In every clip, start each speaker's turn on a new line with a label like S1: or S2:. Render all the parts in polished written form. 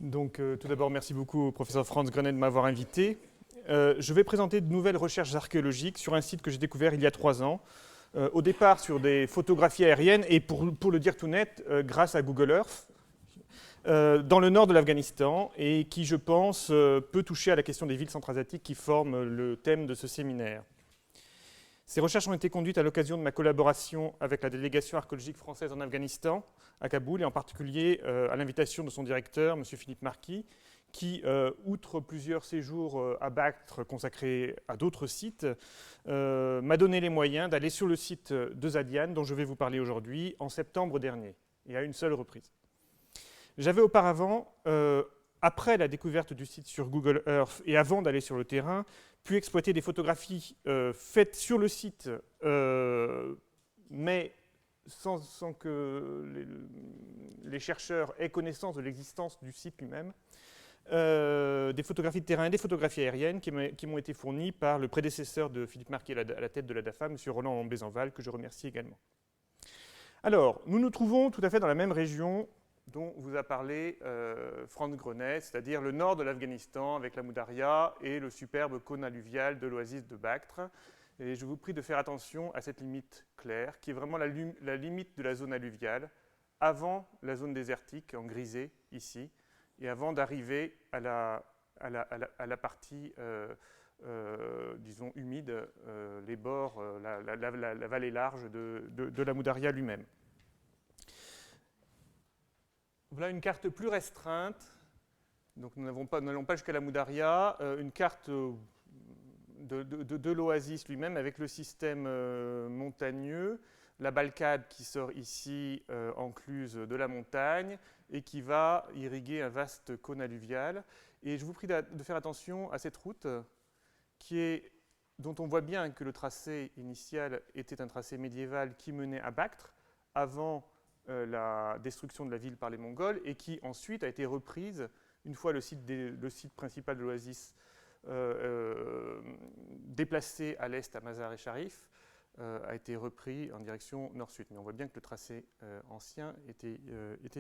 S1: Donc, tout d'abord, merci beaucoup au professeur Franz Grenet de m'avoir invité. Je vais présenter de nouvelles recherches archéologiques sur un site que j'ai découvert il y a 3 ans. Au départ sur des photographies aériennes et pour le dire tout net, grâce à Google Earth, dans le nord de l'Afghanistan et qui, je pense, peut toucher à la question des villes centra-asiatiques qui forment le thème de ce séminaire. Ces recherches ont été conduites à l'occasion de ma collaboration avec la délégation archéologique française en Afghanistan, à Kaboul, et en particulier à l'invitation de son directeur, M. Philippe Marquis, qui, outre plusieurs séjours à Bactre consacrés à d'autres sites, m'a donné les moyens d'aller sur le site de Zadiane, dont je vais vous parler aujourd'hui, en septembre dernier, et à une seule reprise. J'avais auparavant, après la découverte du site sur Google Earth et avant d'aller sur le terrain, pu exploiter des photographies faites sur le site, mais sans que les chercheurs aient connaissance de l'existence du site lui-même, des photographies de terrain et des photographies aériennes qui m'ont été fournies par le prédécesseur de Philippe Marquis à la tête de la DAFA, M. Roland Bézenval, que je remercie également. Alors, nous nous trouvons tout à fait dans la même région dont vous a parlé Franz Grenet, c'est-à-dire le nord de l'Afghanistan avec la Moudaria et le superbe cône alluvial de l'oasis de Bactre. Et je vous prie de faire attention à cette limite claire, qui est vraiment la limite de la zone alluviale, avant la zone désertique, en grisé, ici, et avant d'arriver à la partie, disons, humide, les bords, la vallée large de la Moudaria lui-même. Voilà une carte plus restreinte. Donc nous n'allons pas jusqu'à la Moudaria. Une carte de l'oasis lui-même avec le système montagneux, la Balkade qui sort ici encluse de la montagne et qui va irriguer un vaste cône alluvial. Et je vous prie de faire attention à cette route dont on voit bien que le tracé initial était un tracé médiéval qui menait à Bactre avant la destruction de la ville par les Mongols et qui ensuite a été reprise une fois le site principal de l'oasis déplacé à l'est à Mazar-e Sharif, a été repris en direction nord-sud. Mais on voit bien que le tracé ancien était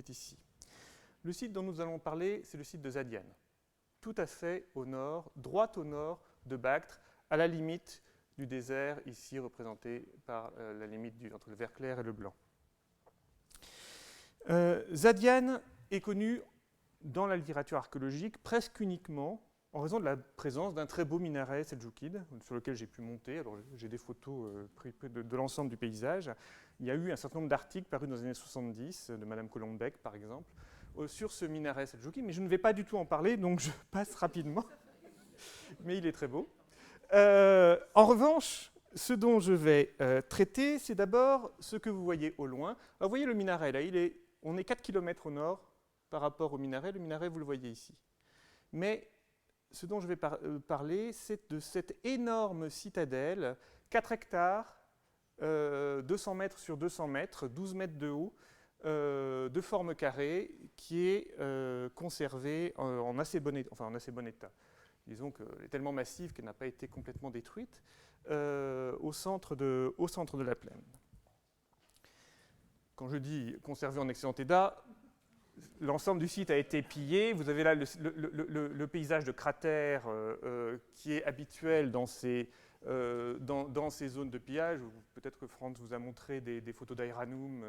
S1: ici. Le site dont nous allons parler, c'est le site de Zadiane, tout à fait au nord, droit au nord de Bactre, à la limite du désert, ici représenté par la limite entre le vert clair et le blanc. Zadiane est connue dans la littérature archéologique presque uniquement en raison de la présence d'un très beau minaret seldjoukide sur lequel j'ai pu monter. Alors, j'ai des photos de l'ensemble du paysage. Il y a eu un certain nombre d'articles parus dans les années 70, de Madame Colombek par exemple, sur ce minaret seldjoukide, mais je ne vais pas du tout en parler, donc je passe rapidement. Mais il est très beau. En revanche, ce dont je vais traiter, c'est d'abord ce que vous voyez au loin. Alors, vous voyez le minaret, là, on est 4 km au nord par rapport au minaret. Le minaret, vous le voyez ici. Mais ce dont je vais parler, c'est de cette énorme citadelle, 4 hectares, 200 mètres sur 200 mètres, 12 mètres de haut, de forme carrée, qui est conservée en assez bon état. Disons qu'elle est tellement massive qu'elle n'a pas été complètement détruite, au centre de la plaine. Quand je dis conservé en excellent état, l'ensemble du site a été pillé. Vous avez là le paysage de cratères qui est habituel dans ces zones de pillage. Peut-être que Franz vous a montré des photos d'Aïranoum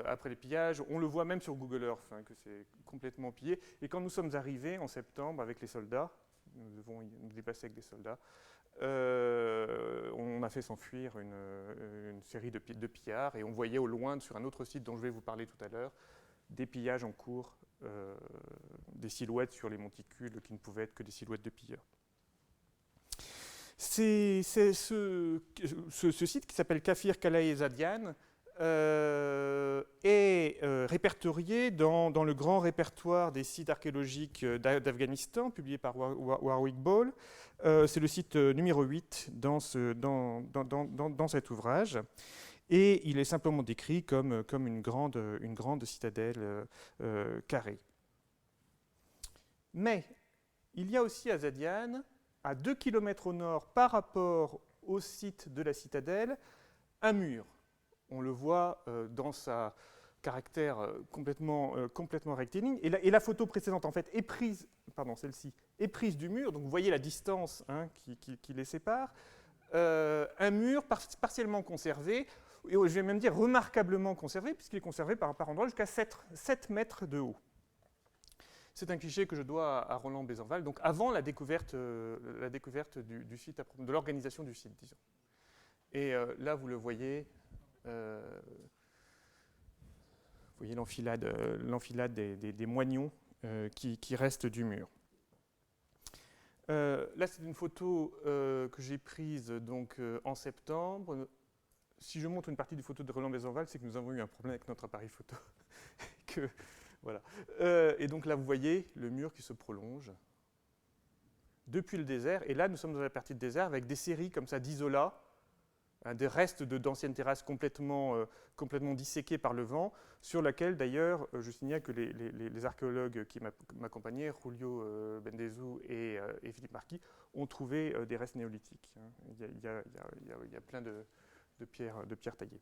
S1: après les pillages. On le voit même sur Google Earth, que c'est complètement pillé. Et quand nous sommes arrivés en septembre avec les soldats, nous devons nous déplacer avec des soldats, on a fait s'enfuir une série de pillards et on voyait au loin, sur un autre site dont je vais vous parler tout à l'heure, des pillages en cours, des silhouettes sur les monticules qui ne pouvaient être que des silhouettes de pilleurs. C'est ce site qui s'appelle Kafir Qalai Zadiane est répertorié dans le grand répertoire des sites archéologiques d'Afghanistan, publié par Warwick Ball. C'est le site numéro 8 dans cet ouvrage. Et il est simplement décrit comme une grande citadelle carrée. Mais il y a aussi à Zadiane, à 2 km au nord par rapport au site de la citadelle, un mur. On le voit dans sa caractère complètement rectiligne. Et la photo précédente, en fait, est prise, pardon, celle-ci, est prise du mur. Donc vous voyez la distance qui les sépare. Un mur partiellement conservé, et je vais même dire remarquablement conservé, puisqu'il est conservé par endroits jusqu'à 7 mètres de haut. C'est un cliché que je dois à Roland Besenval, donc avant la découverte du site, de l'organisation du site, disons. Et là, vous le voyez, l'enfilade des moignons qui restent du mur. Là, c'est une photo que j'ai prise donc, en septembre. Si je montre une partie du photo de Roland Besenval, c'est que nous avons eu un problème avec notre appareil photo. Voilà. Et donc là, vous voyez le mur qui se prolonge depuis le désert. Et là, nous sommes dans la partie de désert avec des séries comme ça d'isolats, des restes d'anciennes terrasses complètement disséquées par le vent, sur laquelle d'ailleurs, je signale que les archéologues qui m'accompagnaient, Julio Bendezou et Philippe Marquis, ont trouvé des restes néolithiques. Il y a plein de pierres taillées.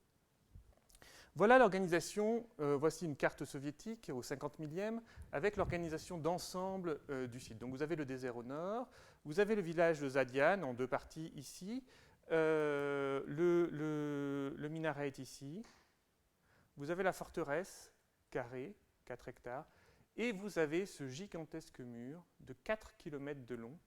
S1: Voilà l'organisation, voici une carte soviétique au 50 millième, avec l'organisation d'ensemble du site. Donc vous avez le désert au nord, vous avez le village de Zadian en 2 parties ici, le minaret est ici, vous avez la forteresse carrée, 4 hectares, et vous avez ce gigantesque mur de 4 km de long,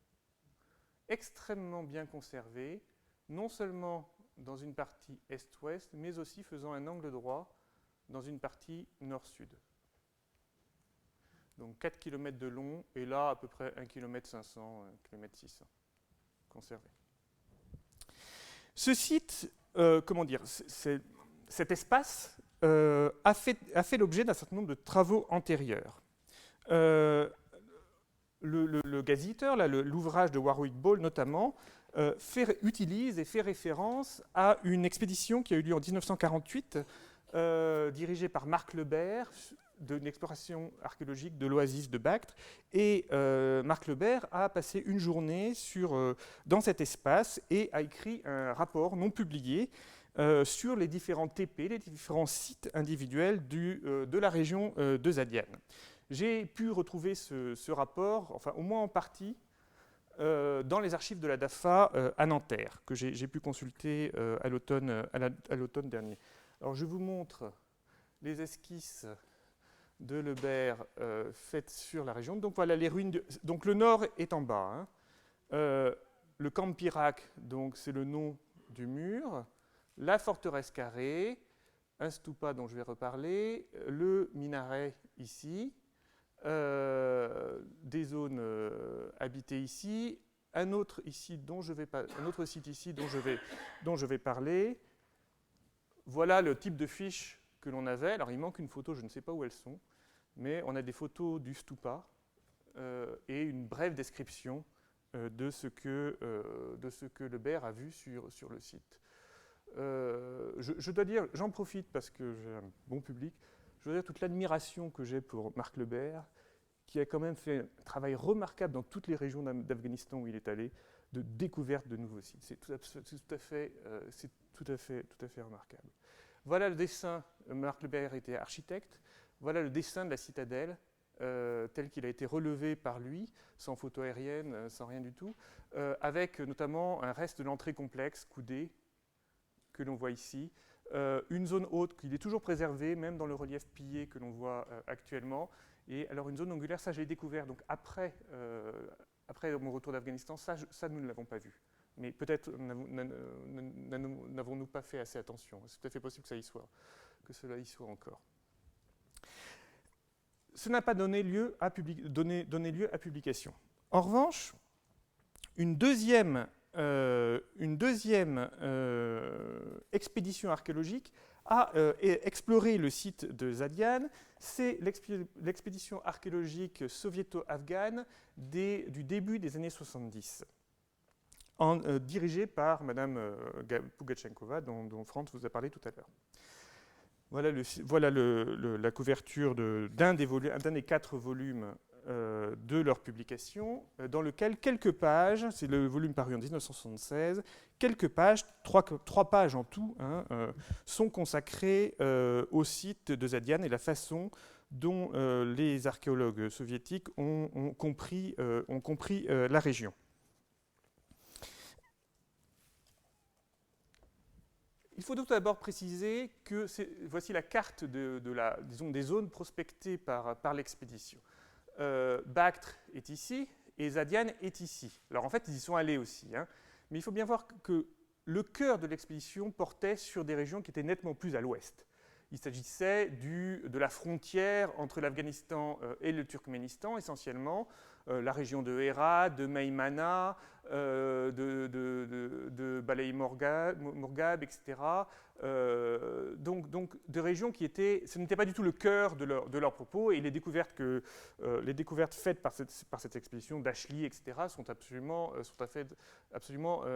S1: extrêmement bien conservé, non seulement dans une partie est-ouest, mais aussi faisant un angle droit dans une partie nord-sud. Donc 4 km de long, et là à peu près 1 km 500, 1 km 600 conservé. Ce site, cet espace a fait l'objet d'un certain nombre de travaux antérieurs. Le gazetteur, l'ouvrage de Warwick Ball notamment, utilise et fait référence à une expédition qui a eu lieu en 1948, dirigée par Marc Lebert, d'une exploration archéologique de l'oasis de Bactre. Et Marc Lebert a passé une journée dans cet espace et a écrit un rapport non publié sur les différents TP, les différents sites individuels de la région de Zadian. J'ai pu retrouver ce rapport, enfin au moins en partie, dans les archives de la DAFA à Nanterre, que j'ai pu consulter à l'automne dernier. Alors je vous montre les esquisses de Lebert faites sur la région. Donc voilà les ruines. Donc le nord est en bas. Le camp Pirac, donc c'est le nom du mur. La forteresse carrée, un stupa dont je vais reparler, le minaret ici. Des zones habitées ici, un autre site ici dont je vais parler. Voilà le type de fiches que l'on avait. Alors il manque une photo, je ne sais pas où elles sont, mais on a des photos du stupa et une brève description de ce que Lebert a vu sur le site. Je dois dire, j'en profite parce que j'ai un bon public. Je veux dire toute l'admiration que j'ai pour Marc Lebert, qui a quand même fait un travail remarquable dans toutes les régions d'Afghanistan où il est allé, de découverte de nouveaux sites. C'est tout à fait remarquable. Voilà le dessin. Marc Lebert était architecte. Voilà le dessin de la citadelle, tel qu'il a été relevé par lui, sans photo aérienne, sans rien du tout, avec notamment un reste de l'entrée complexe, coudée, que l'on voit ici. Une zone haute qui est toujours préservée, même dans le relief pillé que l'on voit actuellement. Et alors une zone angulaire, ça je l'ai découvert donc après mon retour d'Afghanistan, ça nous ne l'avons pas vu. Mais peut-être n'avons-nous pas fait assez attention. C'est tout à fait possible que cela y soit encore. Ce n'a pas donné lieu à publication. En revanche, une deuxième expédition archéologique a exploré le site de Zadian. C'est l'expédition archéologique soviéto-afghane du début des années 70, dirigée par Mme Pugachenkova, dont Franz vous a parlé tout à l'heure. Voilà la couverture d'un des 4 volumes de leur publication, dans lequel quelques pages, c'est le volume paru en 1976, quelques pages, trois pages en tout, hein, sont consacrées au site de Zadian et la façon dont les archéologues soviétiques ont compris la région. Il faut tout d'abord préciser que voici la carte disons, des zones prospectées par l'expédition. Bactre est ici et Zadian est ici. Alors en fait, ils y sont allés aussi, hein, mais il faut bien voir que le cœur de l'expédition portait sur des régions qui étaient nettement plus à l'ouest. Il s'agissait de la frontière entre l'Afghanistan et le Turkménistan, essentiellement, la région de Herat, de Meymana, de Balai Morghab, etc. Donc des régions qui étaient, ce n'était pas du tout le cœur de leur propos, et les découvertes faites par cette expédition d'Ashley, etc., sont absolument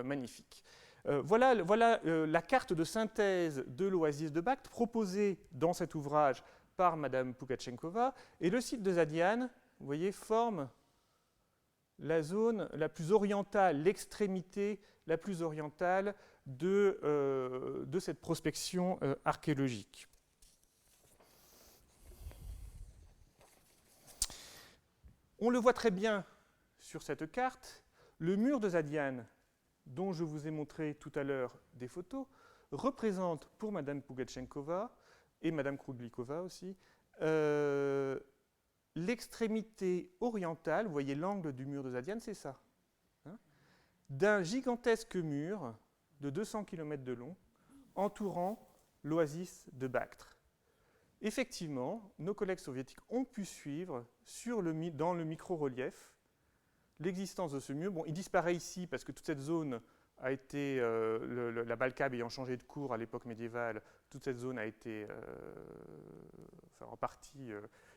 S1: magnifiques. Voilà la carte de synthèse de l'oasis de Bactre proposée dans cet ouvrage par Madame Pugachenkova, et le site de Zadian, vous voyez, forme la zone la plus orientale, l'extrémité la plus orientale de cette prospection archéologique. On le voit très bien sur cette carte, le mur de Zadian, dont je vous ai montré tout à l'heure des photos, représente pour Madame Pugachenkova et Madame Krudlikova aussi, l'extrémité orientale, vous voyez l'angle du mur de Zadian, c'est ça, hein, d'un gigantesque mur de 200 km de long entourant l'oasis de Bactre. Effectivement, nos collègues soviétiques ont pu suivre dans le micro-relief l'existence de ce mur. Bon, il disparaît ici parce que toute cette zone a été, la Balkab ayant changé de cours à l'époque médiévale, toute cette zone a été en partie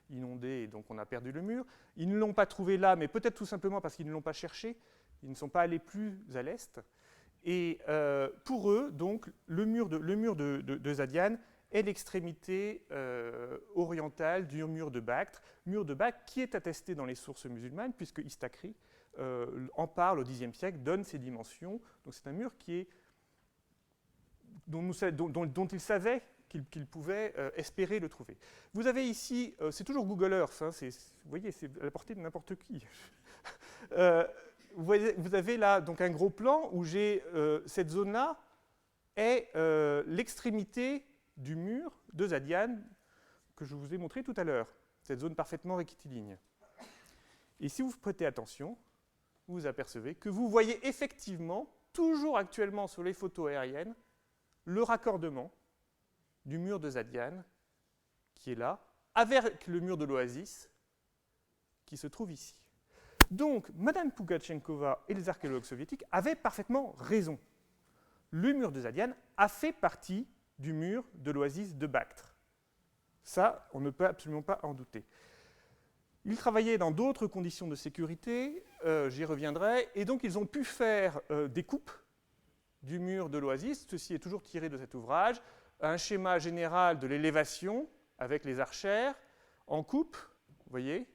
S1: inondée, et donc on a perdu le mur. Ils ne l'ont pas trouvé là, mais peut-être tout simplement parce qu'ils ne l'ont pas cherché. Ils ne sont pas allés plus à l'est. Et pour eux, donc, le mur de Zadian est l'extrémité orientale du mur de Bactre qui est attesté dans les sources musulmanes, puisque Istakri en parle au Xe siècle, donne ses dimensions. Donc c'est un mur dont ils savaient qu'ils pouvaient espérer le trouver. Vous avez ici, c'est toujours Google Earth, hein, vous voyez, c'est à la portée de n'importe qui. Vous avez là donc un gros plan où j'ai cette zone-là est l'extrémité du mur de Zadian que je vous ai montré tout à l'heure, cette zone parfaitement rectiligne. Et si vous prêtez attention, vous vous apercevez que vous voyez effectivement, toujours actuellement sur les photos aériennes, le raccordement du mur de Zadian, qui est là, avec le mur de l'oasis, qui se trouve ici. Donc, Madame Pugachenkova et les archéologues soviétiques avaient parfaitement raison. Le mur de Zadian a fait partie du mur de l'oasis de Bactre. Ça, on ne peut absolument pas en douter. Ils travaillaient dans d'autres conditions de sécurité, j'y reviendrai, et donc ils ont pu faire des coupes du mur de l'oasis. Ceci est toujours tiré de cet ouvrage. Un schéma général de l'élévation avec les archères en coupe, vous voyez.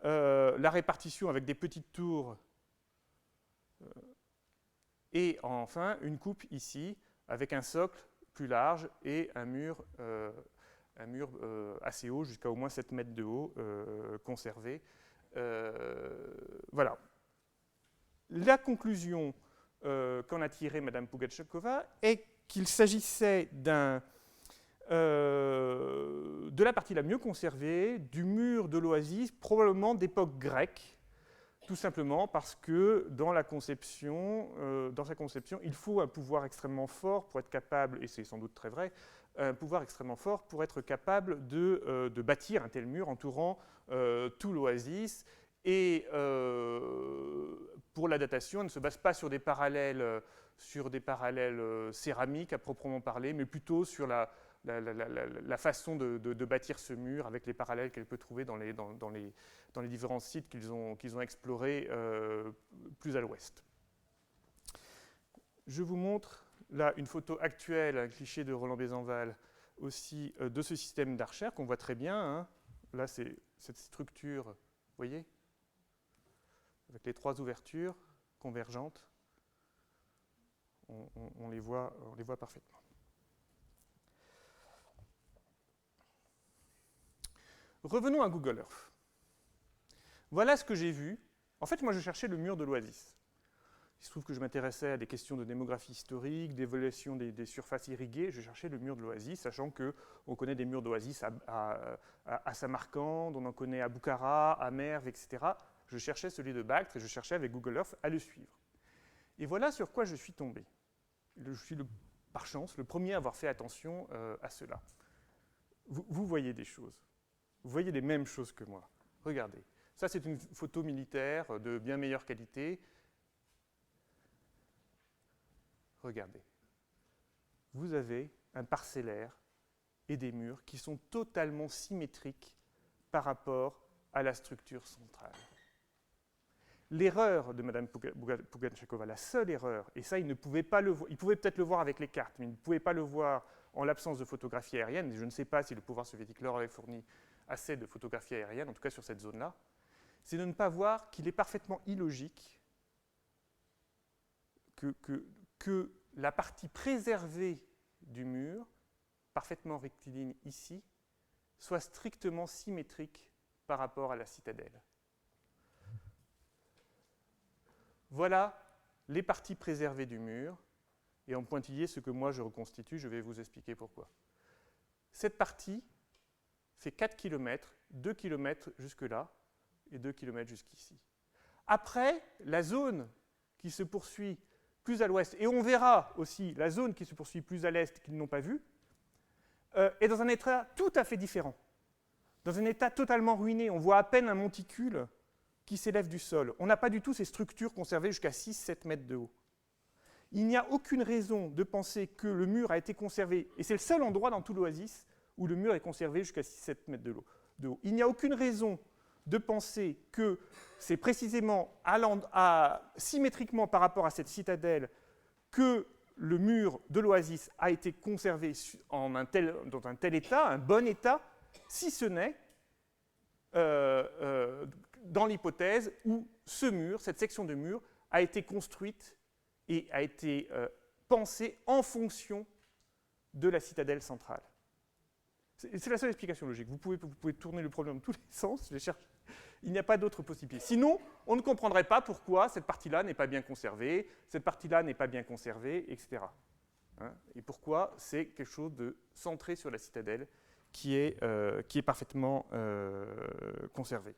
S1: La répartition avec des petites tours. Et enfin, une coupe ici avec un socle plus large et un mur assez haut, jusqu'à au moins 7 mètres de haut, conservé. Voilà. La conclusion qu'en a tirée Mme Pugachenkova est qu'il s'agissait de la partie la mieux conservée, du mur de l'oasis, probablement d'époque grecque, tout simplement parce que dans sa conception, il faut un pouvoir extrêmement fort pour être capable, et c'est sans doute très vrai, un pouvoir extrêmement fort pour être capable de bâtir un tel mur entourant tout l'oasis. Et pour la datation, elle ne se base pas sur des parallèles céramiques à proprement parler, mais plutôt sur la façon de bâtir ce mur avec les parallèles qu'elle peut trouver dans les différents sites qu'ils ont explorés plus à l'ouest. Je vous montre là une photo actuelle, un cliché de Roland Bézenval aussi de ce système d'archères qu'on voit très bien. Hein. Là, c'est cette structure voyez? Avec les 3 ouvertures convergentes, on les voit parfaitement. Revenons à Google Earth. Voilà ce que j'ai vu. En fait, moi, je cherchais le mur de l'Oasis. Il se trouve que je m'intéressais à des questions de démographie historique, d'évaluation des surfaces irriguées. Je cherchais le mur de l'Oasis, sachant qu'on connaît des murs d'Oasis à Samarcande, on en connaît à Boukhara, à Merv, etc. Je cherchais celui de Bactre et je cherchais avec Google Earth à le suivre. Et voilà sur quoi je suis tombé. Je suis, par chance, le premier à avoir fait attention à cela. Vous voyez des choses. Vous voyez les mêmes choses que moi. Regardez. Ça, c'est une photo militaire de bien meilleure qualité. Regardez. Vous avez un parcellaire et des murs qui sont totalement symétriques par rapport à la structure centrale. L'erreur de Mme Puganchekova, la seule erreur, et ça, il ne pouvait pas le voir, il pouvait peut-être le voir avec les cartes, mais il ne pouvait pas le voir en l'absence de photographie aérienne. Je ne sais pas si le pouvoir soviétique leur avait fourni assez de photographie aérienne, en tout cas sur cette zone-là, c'est de ne pas voir qu'il est parfaitement illogique que la partie préservée du mur, parfaitement rectiligne ici, soit strictement symétrique par rapport à la citadelle. Voilà les parties préservées du mur, et en pointillé, ce que moi je reconstitue, je vais vous expliquer pourquoi. Cette partie fait 4 km, 2 km jusque-là, et 2 km jusqu'ici. Après, la zone qui se poursuit plus à l'ouest, et on verra aussi la zone qui se poursuit plus à l'est qu'ils n'ont pas vue, est dans un état tout à fait différent. Dans un état totalement ruiné. On voit à peine un monticule qui s'élève du sol. On n'a pas du tout ces structures conservées jusqu'à 6-7 mètres de haut. Il n'y a aucune raison de penser que le mur a été conservé, et c'est le seul endroit dans tout l'oasis où le mur est conservé jusqu'à 6-7 mètres de haut. Il n'y a aucune raison de penser que c'est précisément symétriquement par rapport à cette citadelle que le mur de l'oasis a été conservé dans un tel état, un bon état, si ce n'est dans l'hypothèse où ce mur, cette section de mur, a été construite et a été pensée en fonction de la citadelle centrale. C'est la seule explication logique. Vous pouvez tourner le problème dans tous les sens. Il n'y a pas d'autre possibilité. Sinon, on ne comprendrait pas pourquoi cette partie-là n'est pas bien conservée, cette partie-là n'est pas bien conservée, etc. Et pourquoi c'est quelque chose de centré sur la citadelle qui est parfaitement conservé.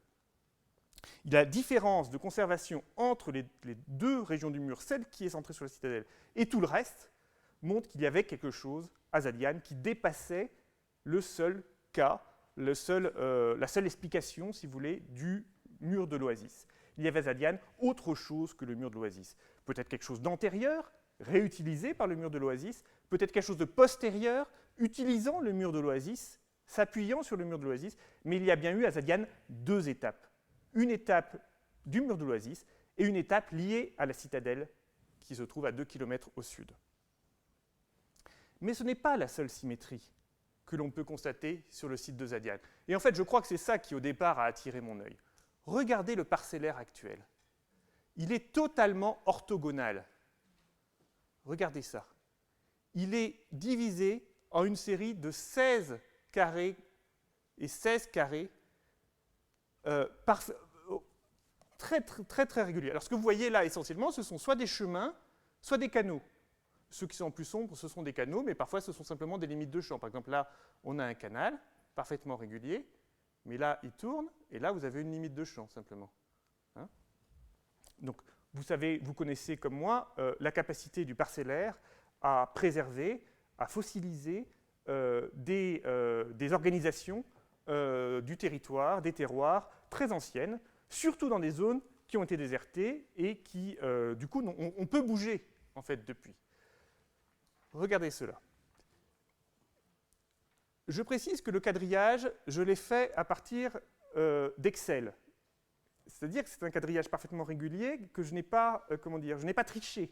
S1: La différence de conservation entre les 2 régions du mur, celle qui est centrée sur la citadelle et tout le reste, montre qu'il y avait quelque chose à Zadiane qui dépassait le seul cas, la seule explication, si vous voulez, du mur de l'oasis. Il y avait à Zadiane autre chose que le mur de l'oasis. Peut-être quelque chose d'antérieur, réutilisé par le mur de l'oasis, peut-être quelque chose de postérieur, utilisant le mur de l'oasis, s'appuyant sur le mur de l'oasis, mais il y a bien eu à Zadiane 2 étapes. Une étape du mur de l'oasis et une étape liée à la citadelle qui se trouve à 2 km au sud. Mais ce n'est pas la seule symétrie que l'on peut constater sur le site de Zadiane. Et en fait, je crois que c'est ça qui, au départ, a attiré mon œil. Regardez le parcellaire actuel. Il est totalement orthogonal. Regardez ça. Il est divisé en une série de 16 carrés et 16 carrés très réguliers. Alors, ce que vous voyez là, essentiellement, ce sont soit des chemins, soit des canaux. Ceux qui sont plus sombres, ce sont des canaux, mais parfois, ce sont simplement des limites de champ. Par exemple, là, on a un canal parfaitement régulier, mais là, il tourne, et là, vous avez une limite de champ, simplement. Donc, vous connaissez comme moi la capacité du parcellaire à préserver, à fossiliser des organisations du territoire, des terroirs très anciennes, surtout dans des zones qui ont été désertées et qui, du coup, on peut bouger, en fait, depuis. Regardez cela. Je précise que le quadrillage, je l'ai fait à partir d'Excel. C'est-à-dire que c'est un quadrillage parfaitement régulier que je n'ai pas, je n'ai pas triché.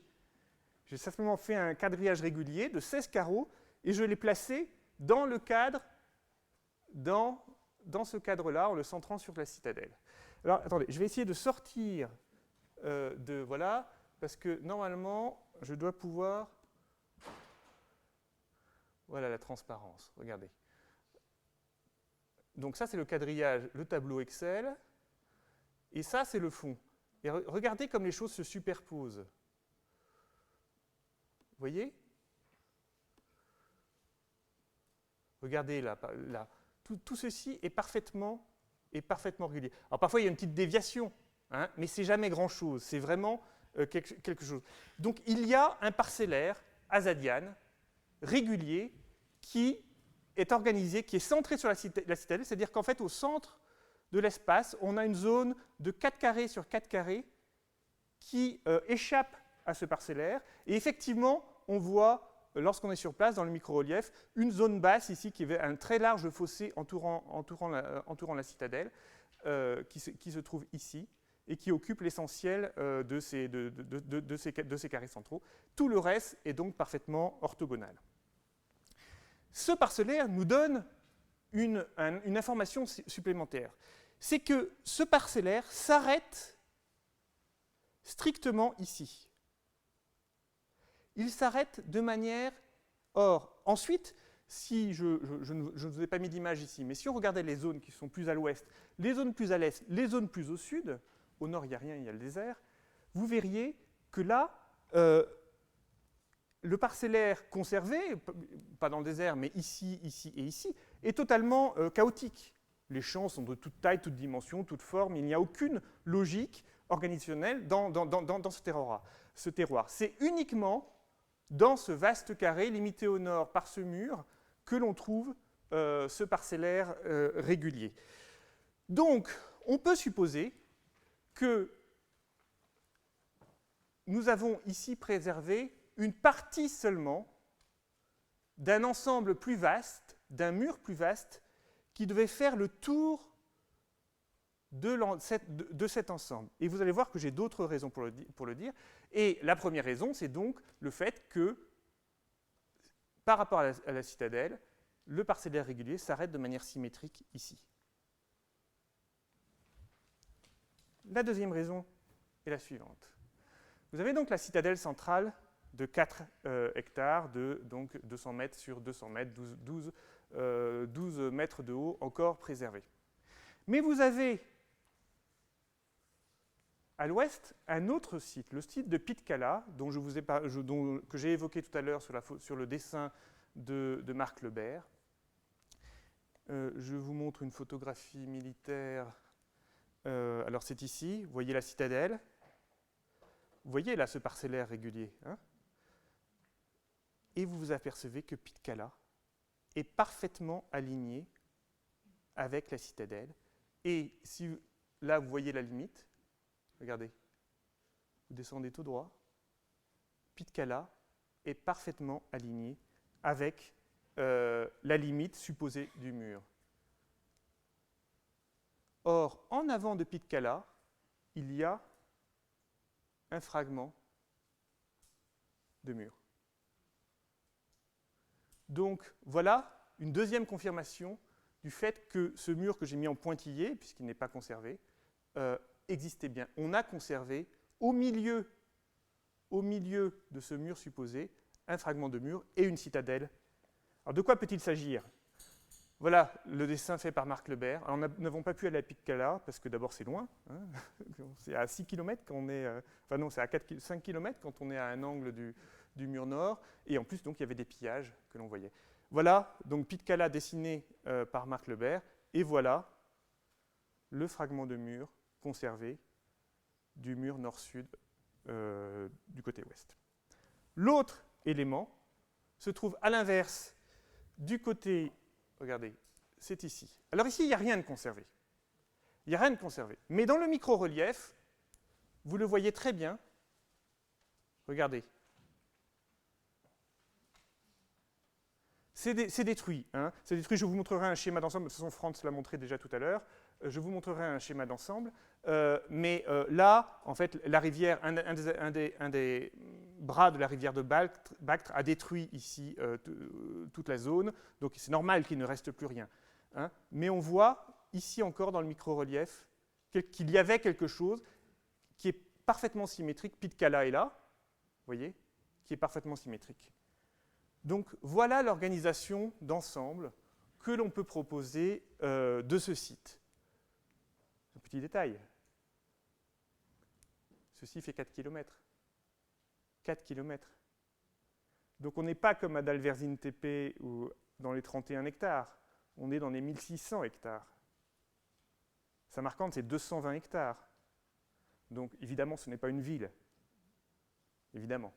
S1: J'ai simplement fait un quadrillage régulier de 16 carreaux et je l'ai placé dans le cadre, dans ce cadre-là, en le centrant sur la citadelle. Alors, attendez, je vais essayer de sortir de... Voilà, parce que normalement, je dois pouvoir... Voilà la transparence, regardez. Donc ça, c'est le quadrillage, le tableau Excel. Et ça, c'est le fond. Et regardez comme les choses se superposent. Vous voyez? Regardez là, tout ceci est parfaitement régulier. Alors parfois, il y a une petite déviation, hein, mais c'est jamais grand-chose. C'est vraiment quelque chose. Donc il y a un parcellaire azadian régulier qui est organisé, qui est centré sur la citadelle, c'est-à-dire qu'en fait, au centre de l'espace, on a une zone de 4 carrés sur 4 carrés qui échappe à ce parcellaire. Et effectivement, on voit, lorsqu'on est sur place, dans le micro-relief, une zone basse ici qui avait un très large fossé entourant la citadelle, qui se trouve ici, et qui occupe l'essentiel de ces carrés centraux. Tout le reste est donc parfaitement orthogonal. Ce parcellaire nous donne une information supplémentaire. C'est que ce parcellaire s'arrête strictement ici. Il s'arrête de manière... Or, ensuite, si je ne vous ai pas mis d'image ici, mais si on regardait les zones qui sont plus à l'ouest, les zones plus à l'est, les zones plus au sud, au nord il n'y a rien, il y a le désert, vous verriez que là, le parcellaire conservé, pas dans le désert, mais ici, ici et ici, est totalement chaotique. Les champs sont de toute taille, toute dimension, toute forme. Il n'y a aucune logique organisationnelle dans ce terroir. C'est uniquement dans ce vaste carré, limité au nord par ce mur, que l'on trouve ce parcellaire régulier. Donc, on peut supposer que nous avons ici préservé une partie seulement d'un ensemble plus vaste, d'un mur plus vaste, qui devait faire le tour de cet ensemble. Et vous allez voir que j'ai d'autres raisons pour le dire. Et la première raison, c'est donc le fait que, par rapport à la citadelle, le parcellaire régulier s'arrête de manière symétrique ici. La deuxième raison est la suivante. Vous avez donc la citadelle centrale de 4 hectares, de donc 200 mètres sur 200 mètres, 12 mètres de haut encore préservés. Mais vous avez à l'ouest un autre site, le site de Pitkala, que j'ai évoqué tout à l'heure sur le dessin de Marc Lebert. Je vous montre une photographie militaire. Alors c'est ici, vous voyez la citadelle. Vous voyez là ce parcellaire régulier, hein? Et vous vous apercevez que Pitkala est parfaitement aligné avec la citadelle. Et si là, vous voyez la limite, regardez, vous descendez tout droit, Pitkala est parfaitement aligné avec la limite supposée du mur. Or, en avant de Pitkala, il y a un fragment de mur. Donc voilà une deuxième confirmation du fait que ce mur que j'ai mis en pointillé, puisqu'il n'est pas conservé, existait bien. On a conservé au milieu de ce mur supposé un fragment de mur et une citadelle. Alors de quoi peut-il s'agir? Voilà le dessin fait par Marc Lebert. Alors, nous n'avons pas pu aller à Pitkala parce que d'abord c'est loin. Hein. C'est à 6 km quand on est... enfin non, c'est à 5 km quand on est à un angle du mur nord. Et en plus, donc, il y avait des pillages que l'on voyait. Voilà, donc Pitkala dessiné par Marc Lebert. Et voilà le fragment de mur conservé du mur nord-sud du côté ouest. L'autre élément se trouve à l'inverse du côté... Regardez, c'est ici. Alors ici, il n'y a rien de conservé. Il n'y a rien de conservé. Mais dans le micro-relief, vous le voyez très bien. Regardez. C'est détruit. Hein. C'est détruit. Je vous montrerai un schéma d'ensemble. De toute façon, Franz l'a montré déjà tout à l'heure. Je vous montrerai un schéma d'ensemble. Mais là, en fait, la rivière, un des bras de la rivière de Bactre a détruit ici toute la zone. Donc c'est normal qu'il ne reste plus rien. Hein. Mais on voit ici encore dans le micro-relief qu'il y avait quelque chose qui est parfaitement symétrique. Pitcala est là, vous voyez, qui est parfaitement symétrique. Donc voilà l'organisation d'ensemble que l'on peut proposer de ce site. Un petit détail. Ceci fait 4 km. 4 km. Donc on n'est pas comme à Dalverzin-Tepe ou dans les 31 hectares. On est dans les 1600 hectares. Samarcande, c'est 220 hectares. Donc évidemment, ce n'est pas une ville. Évidemment.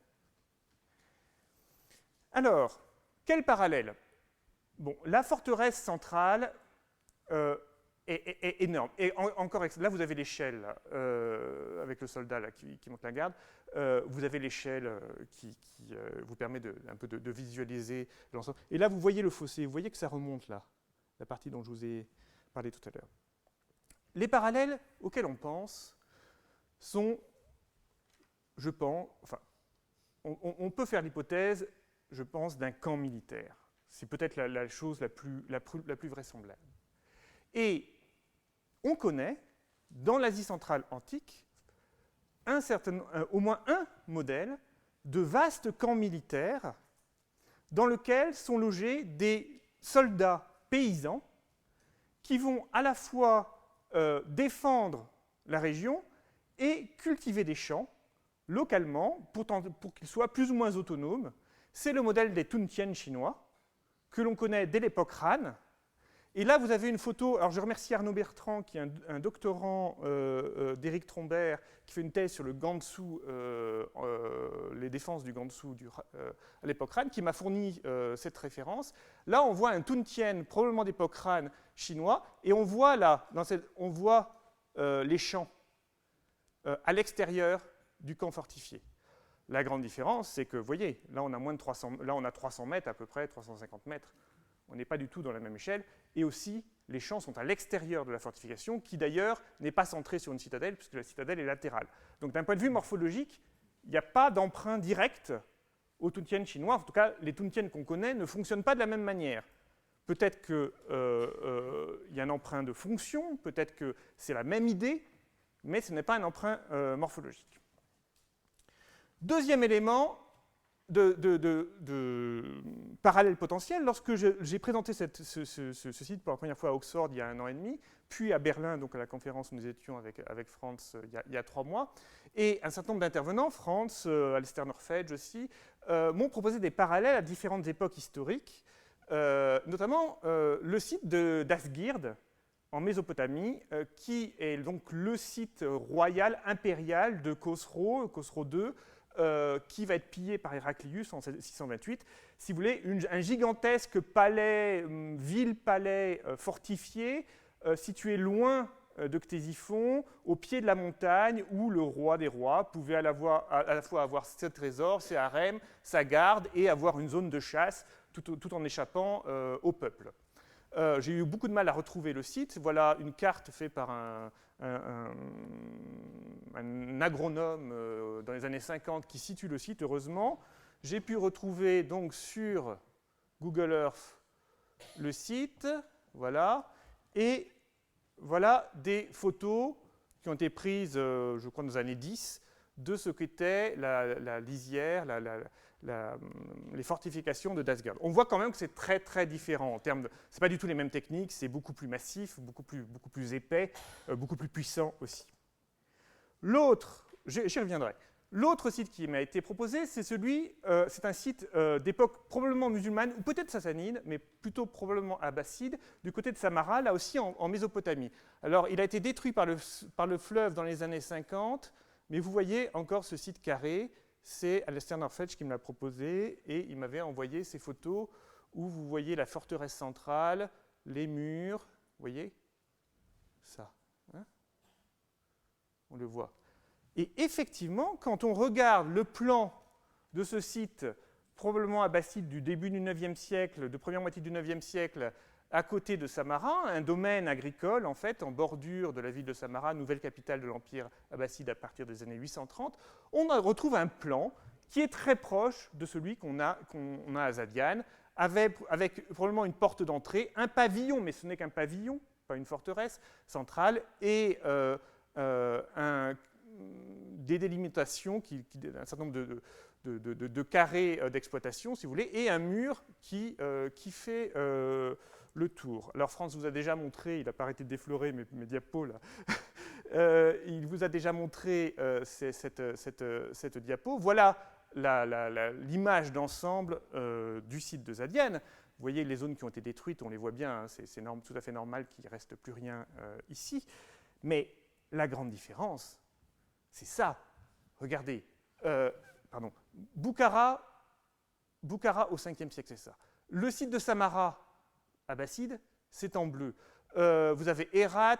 S1: Alors, quel parallèle? Bon, la forteresse centrale est énorme. Et encore, là, vous avez l'échelle, avec le soldat là, qui monte la garde. Vous avez l'échelle qui vous permet un peu de visualiser l'ensemble. Et là, vous voyez le fossé. Vous voyez que ça remonte là, la partie dont je vous ai parlé tout à l'heure. Les parallèles auxquels on pense sont, je pense, enfin, on peut faire l'hypothèse, je pense, d'un camp militaire. C'est peut-être la chose la plus vraisemblable. Et on connaît, dans l'Asie centrale antique, au moins un modèle de vastes camps militaires dans lequel sont logés des soldats paysans qui vont à la fois défendre la région et cultiver des champs localement pour qu'ils soient plus ou moins autonomes. C'est le modèle des Tuntien chinois que l'on connaît dès l'époque Han. Et là, vous avez une photo. Alors, je remercie Arnaud Bertrand, qui est un doctorant d'Éric Trombert, qui fait une thèse sur le Gansu, les défenses du Gansu à l'époque Han, qui m'a fourni cette référence. Là, on voit un Tuntien, probablement d'époque Han chinois, et on voit là, les champs à l'extérieur du camp fortifié. La grande différence, c'est que, vous voyez, là, on a moins de 300, là, on a 300 mètres à peu près, 350 mètres. On n'est pas du tout dans la même échelle. Et aussi, les champs sont à l'extérieur de la fortification, qui d'ailleurs n'est pas centrée sur une citadelle, puisque la citadelle est latérale. Donc d'un point de vue morphologique, il n'y a pas d'emprunt direct aux Tuntien chinois. En tout cas, les Tuntien qu'on connaît ne fonctionnent pas de la même manière. Peut-être qu'il y a un emprunt de fonction, peut-être que c'est la même idée, mais ce n'est pas un emprunt morphologique. Deuxième élément de parallèle potentiel, lorsque j'ai présenté ce site pour la première fois à Oxford il y a 1 an et demi, puis à Berlin, donc à la conférence où nous étions avec Franz il y a 3 mois, et un certain nombre d'intervenants, Franz, Alistair Norfedge aussi, m'ont proposé des parallèles à différentes époques historiques, notamment le site d'Asgird, en Mésopotamie, qui est donc le site royal impérial de Khosrow II, qui va être pillé par Héraclius en 628. Si vous voulez, un gigantesque palais, ville-palais fortifié, situé loin de Ctésiphon, au pied de la montagne, où le roi des rois pouvait à la fois avoir ses trésors, ses harems, sa garde, et avoir une zone de chasse, tout en échappant au peuple. J'ai eu beaucoup de mal à retrouver le site. Voilà une carte faite par un agronome dans les années 50 qui situe le site, heureusement. J'ai pu retrouver donc sur Google Earth le site, voilà, et voilà des photos qui ont été prises, je crois, dans les années 10, de ce qu'était la lisière, les fortifications de Dasgird. On voit quand même que c'est très très différent en termes de... C'est pas du tout les mêmes techniques, c'est beaucoup plus massif, beaucoup plus épais, beaucoup plus puissant aussi. L'autre, j'y reviendrai. L'autre site qui m'a été proposé, c'est un site d'époque probablement musulmane, ou peut-être sassanide, mais plutôt probablement abbasside, du côté de Samarra, là aussi en Mésopotamie. Alors, il a été détruit par le fleuve dans les années 50, mais vous voyez encore ce site carré. C'est Alistair Norfedge qui me l'a proposé, et il m'avait envoyé ces photos où vous voyez la forteresse centrale, les murs, vous voyez ça, hein, on le voit. Et effectivement, quand on regarde le plan de ce site, probablement abbasside du début du IXe siècle, de première moitié du IXe siècle, à côté de Samarra, un domaine agricole, en fait, en bordure de la ville de Samarra, nouvelle capitale de l'Empire abbasside à partir des années 830, on retrouve un plan qui est très proche de celui qu'on a à Zadiane, avec probablement une porte d'entrée, un pavillon, mais ce n'est qu'un pavillon, pas une forteresse centrale, et des délimitations, un certain nombre de carrés d'exploitation, si vous voulez, et un mur qui fait le tour. Alors Franz vous a déjà montré, il n'a pas arrêté de déflorer mes diapos là, il vous a déjà montré cette diapo. Voilà l'image d'ensemble du site de Zadian. Vous voyez les zones qui ont été détruites, on les voit bien, hein, c'est tout à fait normal qu'il ne reste plus rien ici. Mais la grande différence, c'est ça. Regardez, Boukhara au 5e siècle, c'est ça. Le site de Samarra, abbasside, c'est en bleu. Vous avez Hérat,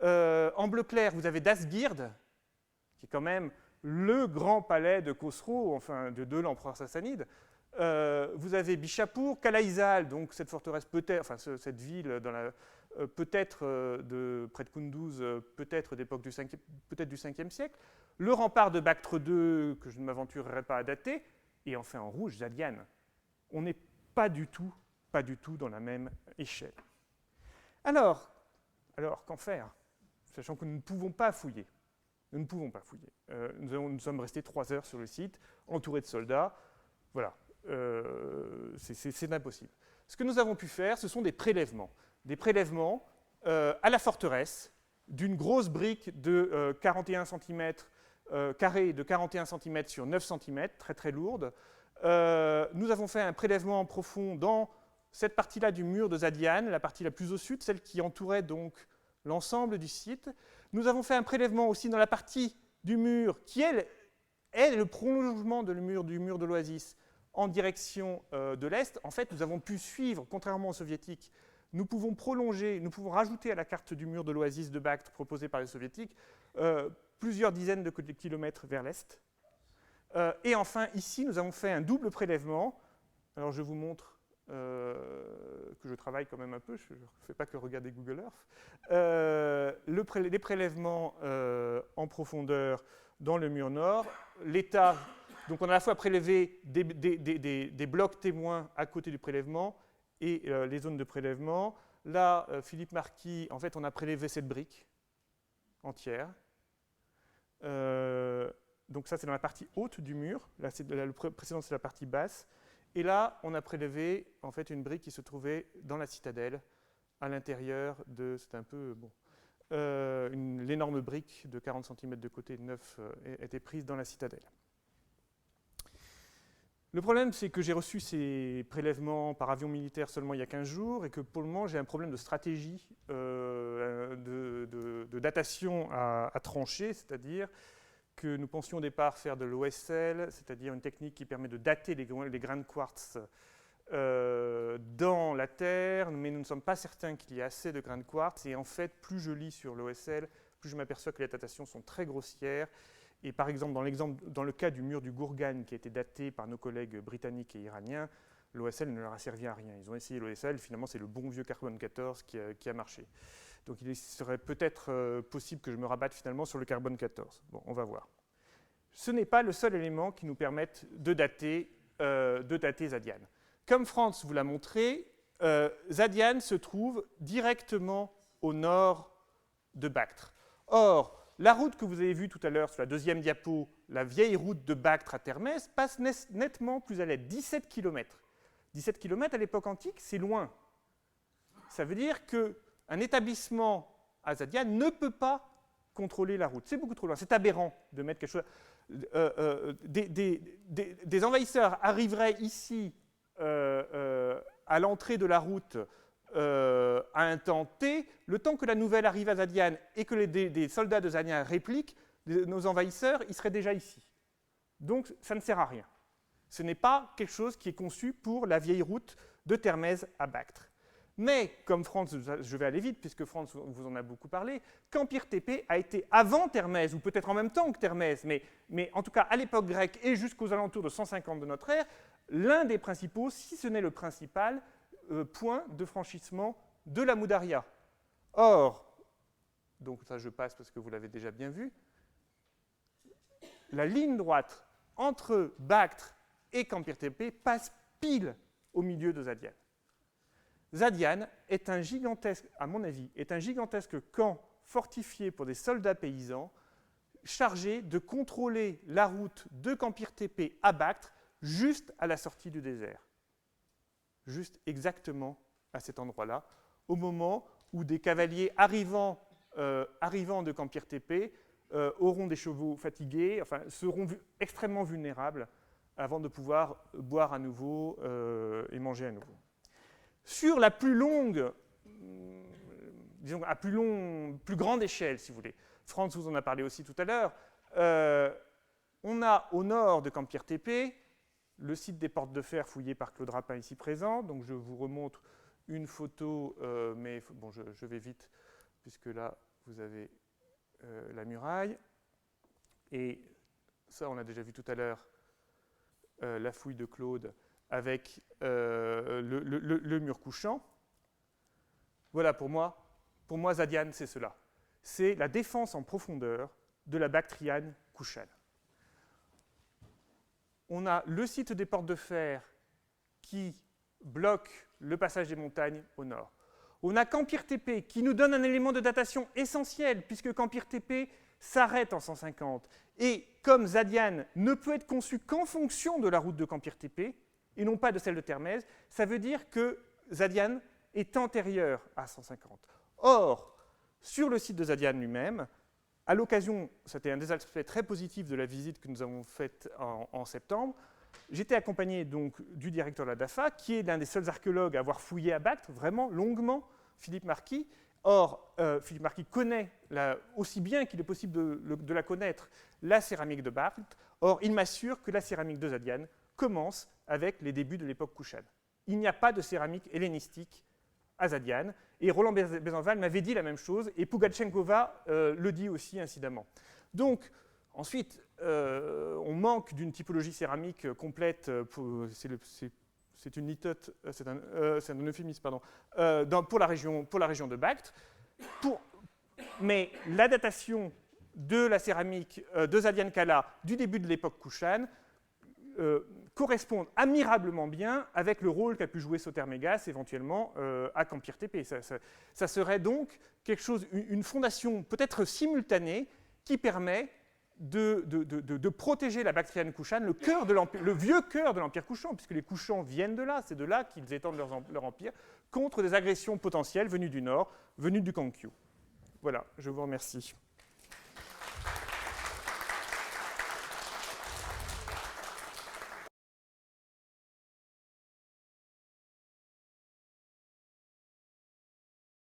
S1: en bleu clair, vous avez Dastgird, qui est quand même le grand palais de Khosrow, enfin de l'empereur sassanide. Vous avez Bishapur, Kalaïzal, donc cette forteresse peut-être, enfin cette ville peut-être près de Kunduz, peut-être d'époque du 5e siècle. Le rempart de Bactre II, que je ne m'aventurerai pas à dater, et enfin en rouge, Zadian. On n'est pas du tout dans la même échelle. Alors qu'en faire, sachant que nous ne pouvons pas fouiller. Nous sommes restés 3 heures sur le site, entourés de soldats. Voilà, c'est impossible. Ce que nous avons pu faire, ce sont des prélèvements. Des prélèvements à la forteresse d'une grosse brique de 41 cm carré de 41 cm sur 9 cm, très très lourde. Nous avons fait un prélèvement profond dans cette partie-là du mur de Zadian, la partie la plus au sud, celle qui entourait donc l'ensemble du site. Nous avons fait un prélèvement aussi dans la partie du mur qui, elle, est le prolongement du mur de l'Oasis en direction de l'Est. En fait, nous avons pu suivre, contrairement aux Soviétiques, nous pouvons rajouter à la carte du mur de l'Oasis de Bactre proposée par les Soviétiques plusieurs dizaines de kilomètres vers l'Est. Et enfin, ici, nous avons fait un double prélèvement. Alors, je vous montre que je travaille quand même un peu, je ne fais pas que regarder Google Earth. Les prélèvements en profondeur dans le mur nord. L'état, donc on a à la fois prélevé des blocs témoins à côté du prélèvement et les zones de prélèvement. Là, Philippe Marquis, en fait, on a prélevé cette brique entière. Donc ça, c'est dans la partie haute du mur. Là, le précédent, c'est la partie basse. Et là, on a prélevé en fait une brique qui se trouvait dans la citadelle, à l'intérieur de... C'était un peu... bon. L'énorme brique de 40 cm de côté de 9 était prise dans la citadelle. Le problème, c'est que j'ai reçu ces prélèvements par avion militaire seulement il y a 15 jours et que pour le moment, j'ai un problème de stratégie de datation à trancher, c'est-à-dire que nous pensions au départ faire de l'OSL, c'est-à-dire une technique qui permet de dater les grains de quartz dans la terre, mais nous ne sommes pas certains qu'il y ait assez de grains de quartz. Et en fait, plus je lis sur l'OSL, plus je m'aperçois que les datations sont très grossières. Et par exemple, dans le cas du mur du Gourgan, qui a été daté par nos collègues britanniques et iraniens, l'OSL ne leur a servi à rien. Ils ont essayé l'OSL, finalement c'est le bon vieux carbone 14 qui a marché. Donc il serait peut-être possible que je me rabatte finalement sur le carbone 14. Bon, on va voir. Ce n'est pas le seul élément qui nous permette de dater Zadian. Comme Franz vous l'a montré, Zadian se trouve directement au nord de Bactre. Or, la route que vous avez vue tout à l'heure sur la deuxième diapo, la vieille route de Bactre à Termès, passe nettement plus à l'aide, 17 km. 17 km à l'époque antique, c'est loin. Ça veut dire qu'un établissement à Zadian ne peut pas contrôler la route. C'est beaucoup trop loin. C'est aberrant de mettre quelque chose... des envahisseurs arriveraient ici à l'entrée de la route à un temps T, le temps que la nouvelle arrive à Zadian et que des soldats de Zadian répliquent, nos envahisseurs, ils seraient déjà ici. Donc ça ne sert à rien. Ce n'est pas quelque chose qui est conçu pour la vieille route de Termès à Bactre. Mais, comme Franz, je vais aller vite puisque Franz vous en a beaucoup parlé, qu'Empire TP a été avant Termès, ou peut-être en même temps que Termès, mais en tout cas à l'époque grecque et jusqu'aux alentours de 150 de notre ère, l'un des principaux, si ce n'est le principal, point de franchissement de la Moudaria. Or, donc ça je passe parce que vous l'avez déjà bien vu, la ligne droite entre Bactre et qu'Empire TP passe pile au milieu de Zadian. Zadian est un gigantesque, à mon avis, est un gigantesque camp fortifié pour des soldats paysans chargé de contrôler la route de Campire Tépé à Bactre juste à la sortie du désert. Juste exactement à cet endroit-là, au moment où des cavaliers arrivant de Campire Tépé auront des chevaux fatigués, enfin, seront extrêmement vulnérables avant de pouvoir boire à nouveau et manger à nouveau. Sur la plus longue, disons à plus grande échelle, si vous voulez, Franz vous en a parlé aussi tout à l'heure, on a au nord de Campire Tépé le site des portes de fer fouillé par Claude Rapin ici présent. Donc je vous remontre une photo, mais bon, je vais vite, puisque là, vous avez la muraille. Et ça, on a déjà vu tout à l'heure la fouille de Claude avec le mur couchant. Voilà, pour moi, Zadian, c'est cela. C'est la défense en profondeur de la Bactriane couchane. On a le site des portes de fer qui bloque le passage des montagnes au nord. On a Campire Tépé qui nous donne un élément de datation essentiel, puisque Campire Tépé s'arrête en 150. Et comme Zadian ne peut être conçu qu'en fonction de la route de Campire Tépé, et non pas de celle de Termez, ça veut dire que Zadian est antérieur à 150. Or, sur le site de Zadian lui-même, à l'occasion, c'était un des aspects très positifs de la visite que nous avons faite en septembre, j'étais accompagné donc du directeur de la DAFA, qui est l'un des seuls archéologues à avoir fouillé à Bactre, vraiment longuement, Philippe Marquis. Or, Philippe Marquis connaît, aussi bien qu'il est possible de la connaître, la céramique de Bactre. Or, il m'assure que la céramique de Zadian commence avec les débuts de l'époque couchane. Il n'y a pas de céramique hellénistique à Zadian. Et Roland Besenval m'avait dit la même chose, et Pugachenkova le dit aussi incidemment. Donc, ensuite, on manque d'une typologie céramique complète, c'est une litote, c'est un euphémisme, pardon, pour la région de Bactre. Mais la datation de la céramique de Zadian-Kala du début de l'époque couchane correspondent admirablement bien avec le rôle qu'a pu jouer Sotermégas éventuellement à Campire Tépé. Ça serait donc quelque chose, une fondation peut-être simultanée qui permet de protéger la Bactriane couchane, le vieux cœur de l'Empire couchant, puisque les couchants viennent de là, c'est de là qu'ils étendent leur empire, contre des agressions potentielles venues du nord, venues du Kangkyu. Voilà, je vous remercie.